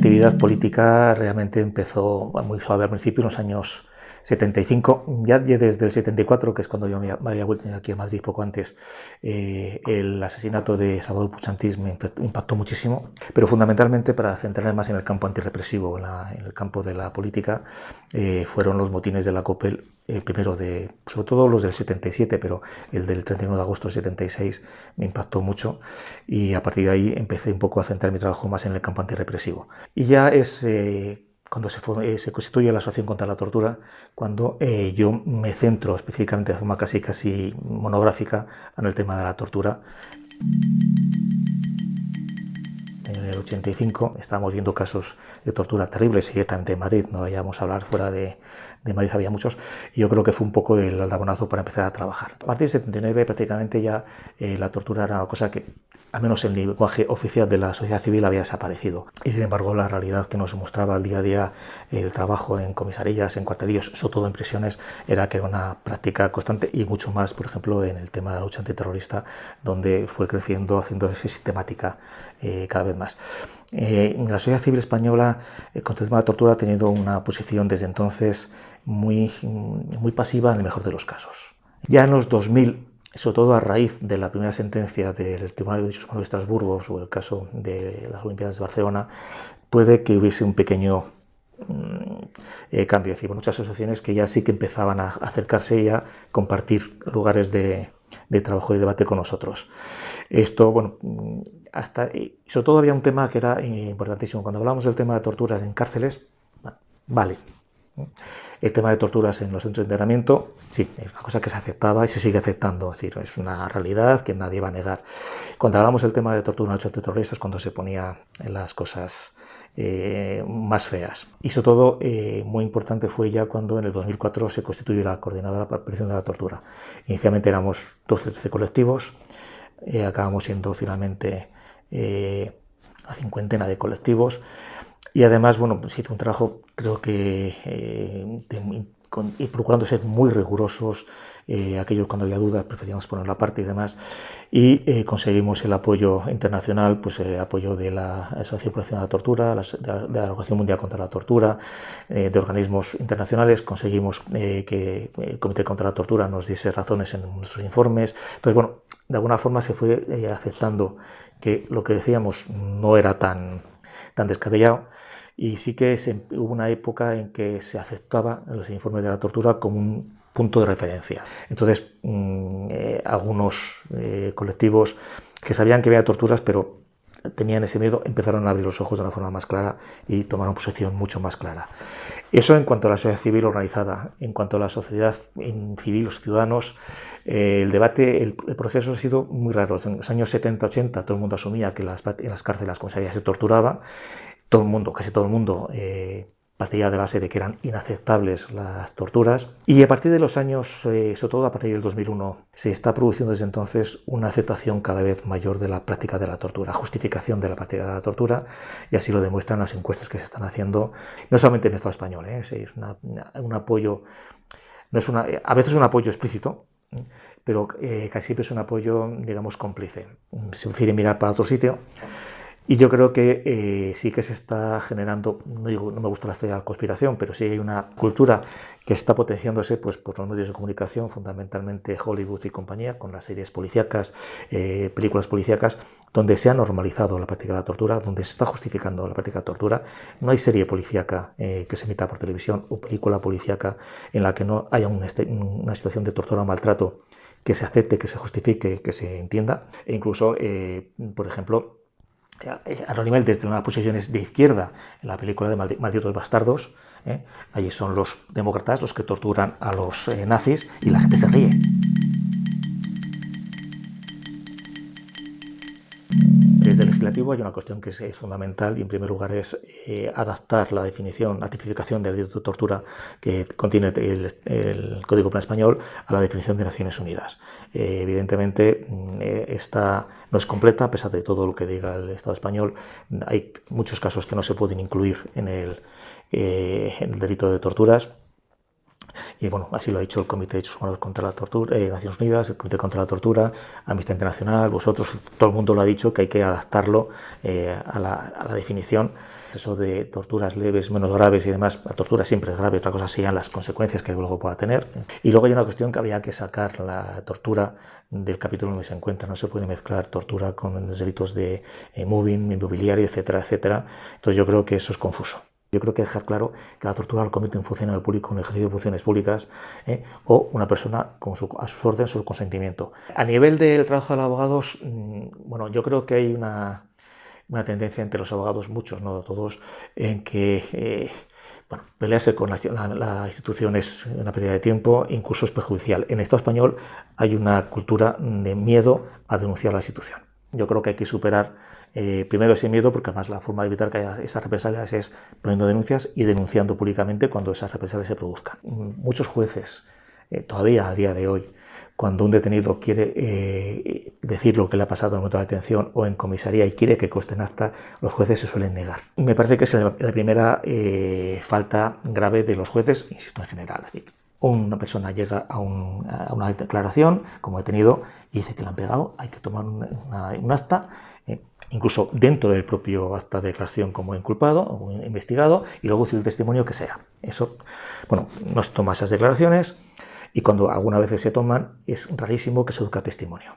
actividad política realmente empezó muy suave al principio, en los años 75, ya desde el 74, que es cuando yo me había vuelto aquí a Madrid poco antes, el asesinato de Salvador Puig Santís me impactó muchísimo, pero fundamentalmente para centrarme más en el campo antirrepresivo, en el campo de la política, fueron los motines de la COPEL, primero sobre todo los del 77, pero el del 31 de agosto del 76 me impactó mucho y a partir de ahí empecé un poco a centrar mi trabajo más en el campo antirrepresivo. Y ya es cuando se constituye la Asociación contra la Tortura, cuando yo me centro específicamente de forma casi monográfica en el tema de la tortura. En el 85 estábamos viendo casos de tortura terribles, directamente en Madrid, no vayamos a hablar fuera de Madrid, había muchos, y yo creo que fue un poco el aldabonazo para empezar a trabajar. A partir del 79 prácticamente ya la tortura era una cosa que, al menos en el lenguaje oficial de la sociedad civil, había desaparecido. Y sin embargo la realidad que nos mostraba al día a día el trabajo en comisarías, en cuartelillos, sobre todo en prisiones, era que era una práctica constante y mucho más, por ejemplo, en el tema de la lucha antiterrorista, donde fue creciendo, haciéndose sistemática cada vez más. La sociedad civil española contra el tema de la tortura ha tenido una posición desde entonces muy pasiva en el mejor de los casos. Ya en los 2000, sobre todo a raíz de la primera sentencia del Tribunal de Derechos Humanos de Estrasburgo sobre el caso de las Olimpiadas de Barcelona, puede que hubiese un pequeño cambio. Es decir, muchas asociaciones que ya sí que empezaban a acercarse y a compartir lugares de trabajo y debate con nosotros. Esto, bueno, sobre todo había un tema que era importantísimo. Cuando hablamos del tema de torturas en cárceles, vale. El tema de torturas en los centros de internamiento, sí, es una cosa que se aceptaba y se sigue aceptando, es decir, es una realidad que nadie va a negar. Cuando hablamos del tema de tortura en hechos terroristas, cuando se ponía las cosas más feas. Y sobre todo, muy importante fue ya cuando en el 2004 se constituyó la Coordinadora para la Prevención de la Tortura. Inicialmente éramos 12-13 colectivos, acabamos siendo finalmente a 50 de colectivos. Y además, bueno, se hizo un trabajo, creo que, y procurando ser muy rigurosos, aquellos cuando había dudas preferíamos poner la parte y demás, y conseguimos el apoyo internacional, pues apoyo de la Asociación Internacional de la Tortura, de la Organización Mundial contra la Tortura, de organismos internacionales. Conseguimos que el Comité contra la Tortura nos diese razones en nuestros informes. Entonces, bueno, de alguna forma se fue aceptando que lo que decíamos no era tan descabellado, y sí que hubo una época en que se aceptaba en los informes de la tortura como un punto de referencia. Entonces, algunos colectivos que sabían que había torturas, pero tenían ese miedo, empezaron a abrir los ojos de una forma más clara y tomaron posición mucho más clara. Eso en cuanto a la sociedad civil organizada. En cuanto a la sociedad civil, los ciudadanos, el debate, el proceso ha sido muy raro. En los años 70-80 todo el mundo asumía que en las cárceles, las comisarías se torturaba. Casi todo el mundo partía de la base de que eran inaceptables las torturas, y a partir de los años, sobre todo a partir del 2001, se está produciendo desde entonces una aceptación cada vez mayor de la práctica de la tortura, justificación de la práctica de la tortura, y así lo demuestran las encuestas que se están haciendo, no solamente en el Estado español, es un apoyo, a veces un apoyo explícito, pero casi siempre es un apoyo, digamos, cómplice. Se prefiere mirar para otro sitio. Y yo creo que sí que se está generando, no me gusta la teoría de la conspiración, pero sí hay una cultura que está potenciándose pues, por los medios de comunicación, fundamentalmente Hollywood y compañía, con las series policíacas, películas policíacas, donde se ha normalizado la práctica de la tortura, donde se está justificando la práctica de la tortura. No hay serie policíaca que se emita por televisión o película policíaca en la que no haya una situación de tortura o maltrato que se acepte, que se justifique, que se entienda. E incluso, por ejemplo, a nivel desde unas posiciones de izquierda, en la película de Malditos Bastardos, allí son los demócratas los que torturan a los nazis y la gente se ríe. Desde el legislativo hay una cuestión que es fundamental, y en primer lugar es adaptar la definición, la tipificación del delito de tortura que contiene el Código Penal español a la definición de Naciones Unidas. Evidentemente esta no es completa, a pesar de todo lo que diga el Estado español. Hay muchos casos que no se pueden incluir en el delito de torturas. y bueno, así lo ha dicho el Comité de Derechos Humanos contra la Tortura, Naciones Unidas, el Comité contra la Tortura, Amnistía Internacional, vosotros, todo el mundo lo ha dicho, que hay que adaptarlo a la definición. Eso de torturas leves, menos graves y demás, la tortura siempre es grave, otra cosa serían las consecuencias que luego pueda tener. Y luego hay una cuestión que habría que sacar la tortura del capítulo donde se encuentra, no se puede mezclar tortura con los delitos de moving, inmobiliario, etcétera, etcétera. Entonces yo creo que eso es confuso. Yo creo que dejar claro que la tortura la comete un funcionario público en el ejercicio de funciones públicas o una persona a sus órdenes o su consentimiento. A nivel del trabajo de los abogados, bueno, yo creo que hay una tendencia entre los abogados, muchos, no todos, en que bueno, pelearse con la institución es una pérdida de tiempo, incluso es perjudicial. En el Estado español hay una cultura de miedo a denunciar la institución. Yo creo que hay que superar primero ese miedo, porque además la forma de evitar que haya esas represalias es poniendo denuncias y denunciando públicamente cuando esas represalias se produzcan. Muchos jueces, todavía al día de hoy, cuando un detenido quiere decir lo que le ha pasado en el momento de detención o en comisaría y quiere que conste en acta, los jueces se suelen negar. Me parece que es la primera falta grave de los jueces, insisto, en general. Es decir, una persona llega a una declaración como detenido y dice que le han pegado, hay que tomar un acta, incluso dentro del propio acta de declaración como inculpado o investigado, y luego decir el testimonio que sea. Eso, bueno, no se toma esas declaraciones. Y cuando algunas veces se toman, es rarísimo que se eduque testimonio.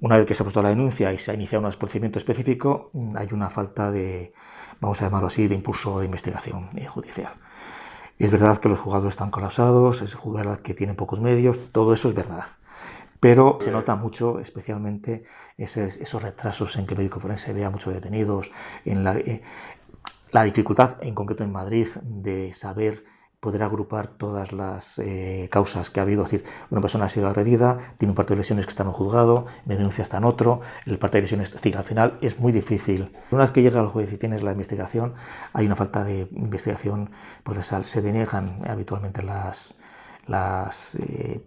Una vez que se ha puesto la denuncia y se ha iniciado un procedimiento específico, hay una falta de, vamos a llamarlo así, de impulso de investigación judicial. Y es verdad que los juzgados están colapsados, es verdad que tienen pocos medios, todo eso es verdad. Pero se nota mucho, especialmente, esos retrasos en que el médico forense vea muchos detenidos, en la dificultad, en concreto en Madrid, de saber poder agrupar todas las causas que ha habido. Es decir, una persona ha sido agredida, tiene un parte de lesiones que está en un juzgado, me denuncia está en otro, el parte de lesiones, es decir, al final es muy difícil. Una vez que llega al juez y tienes la investigación, hay una falta de investigación procesal. Se deniegan habitualmente las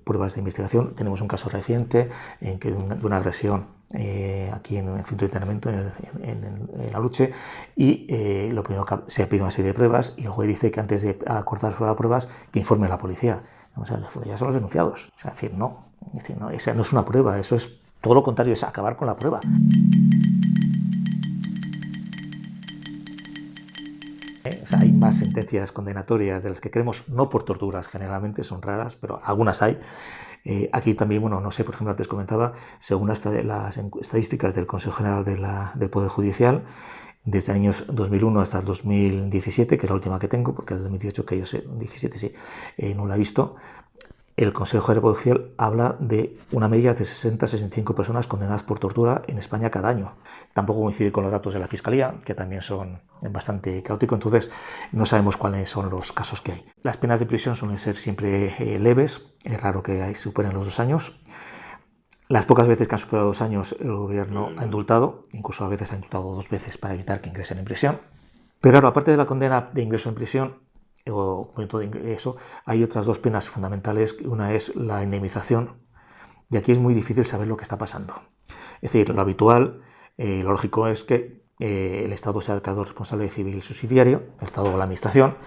pruebas de investigación. Tenemos un caso reciente de una agresión aquí en el centro de internamiento, en la Luche, y lo primero que se ha pedido una serie de pruebas y el juez dice que antes de acordar sobre las pruebas que informe a la policía. Vamos a ver, ya son los denunciados. O sea, es decir, no, esa no es una prueba, eso es todo lo contrario, es acabar con la prueba. O sea, hay más sentencias condenatorias de las que creemos, no por torturas, generalmente son raras, pero algunas hay. Aquí también, bueno, no sé, por ejemplo, antes comentaba, según las estadísticas del Consejo General del Poder Judicial, desde el año 2001 hasta el 2017, que es la última que tengo, porque el 2018, que yo sé, 17 sí, no la he visto, el Consejo General del Poder Judicial habla de una media de 60-65 personas condenadas por tortura en España cada año. Tampoco coincide con los datos de la Fiscalía, que también son bastante caóticos, entonces no sabemos cuáles son los casos que hay. Las penas de prisión suelen ser siempre leves, es raro que superen los 2 años. Las pocas veces que han superado 2 años, el gobierno ha indultado, incluso a veces ha indultado 2 veces para evitar que ingresen en prisión. Pero claro, aparte de la condena de ingreso en prisión, o momento de ingreso, hay otras 2 penas fundamentales. Una es la indemnización, y aquí es muy difícil saber lo que está pasando. Es decir, lo habitual, lo lógico es que el Estado sea el creador responsable civil subsidiario, el Estado o la Administración.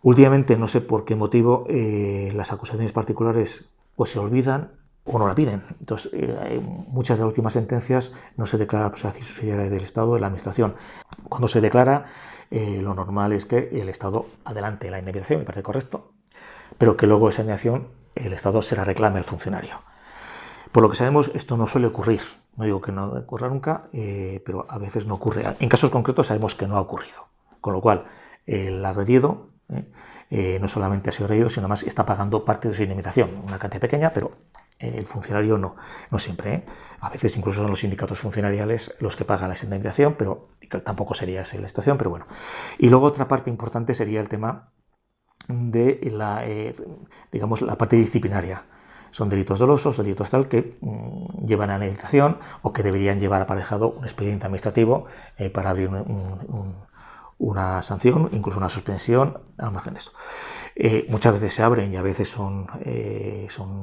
Últimamente, no sé por qué motivo, las acusaciones particulares o se olvidan o no la piden. Entonces, muchas de las últimas sentencias no se declara responsabilidad subsidiaria del Estado o de la Administración. Cuando se declara, lo normal es que el Estado adelante la indemnización, me parece correcto, pero que luego esa indemnización el Estado se la reclame al funcionario. Por lo que sabemos, esto no suele ocurrir. No digo que no ocurra nunca, pero a veces no ocurre. En casos concretos sabemos que no ha ocurrido. Con lo cual, el agredido no solamente ha sido agredido, sino además está pagando parte de su indemnización. Una cantidad pequeña, pero el funcionario no siempre. A veces incluso son los sindicatos funcionariales los que pagan la indemnización, pero tampoco sería esa la situación, pero bueno. Y luego otra parte importante sería el tema de digamos, la parte disciplinaria. Son delitos dolosos, delitos tal que llevan a la inhabilitación o que deberían llevar aparejado un expediente administrativo para abrir una sanción, incluso una suspensión, al margen de esto. Muchas veces se abren y a veces son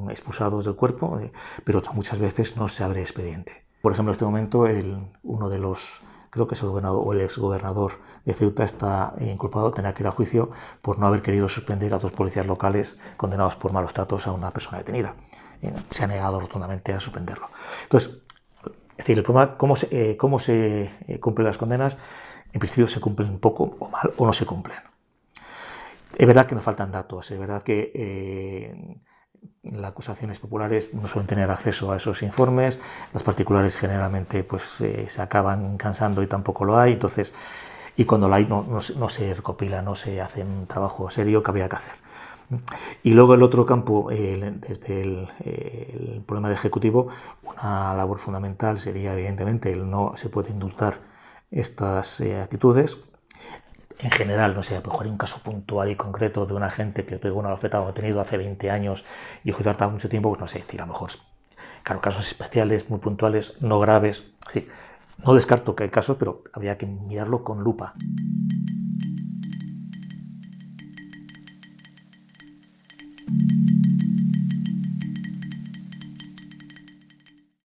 expulsados del cuerpo, pero muchas veces no se abre expediente. Por ejemplo, en este momento uno de los creo que es el gobernador o el exgobernador de Ceuta, está inculpado, tenía que ir a juicio por no haber querido suspender a 2 policías locales condenados por malos tratos a una persona detenida. Se ha negado rotundamente a suspenderlo. Entonces, es decir, el problema, cómo se cumplen las condenas, en principio se cumplen poco o mal o no se cumplen. Es verdad que nos faltan datos, es verdad que las acusaciones populares no suelen tener acceso a esos informes, las particulares generalmente pues se acaban cansando y tampoco lo hay, entonces, y cuando lo hay no se recopila, no se hace un trabajo serio que habría que hacer. Y luego el otro campo, desde el problema del Ejecutivo, una labor fundamental sería evidentemente el no se puede indultar estas actitudes. En general, no sé, a lo mejor hay un caso puntual y concreto de un agente que pegó una bofetada detenido hace 20 años y el juicio ha tardado mucho tiempo, pues no sé, a lo mejor, claro, casos especiales, muy puntuales, no graves. Sí, no descarto que hay casos, pero habría que mirarlo con lupa.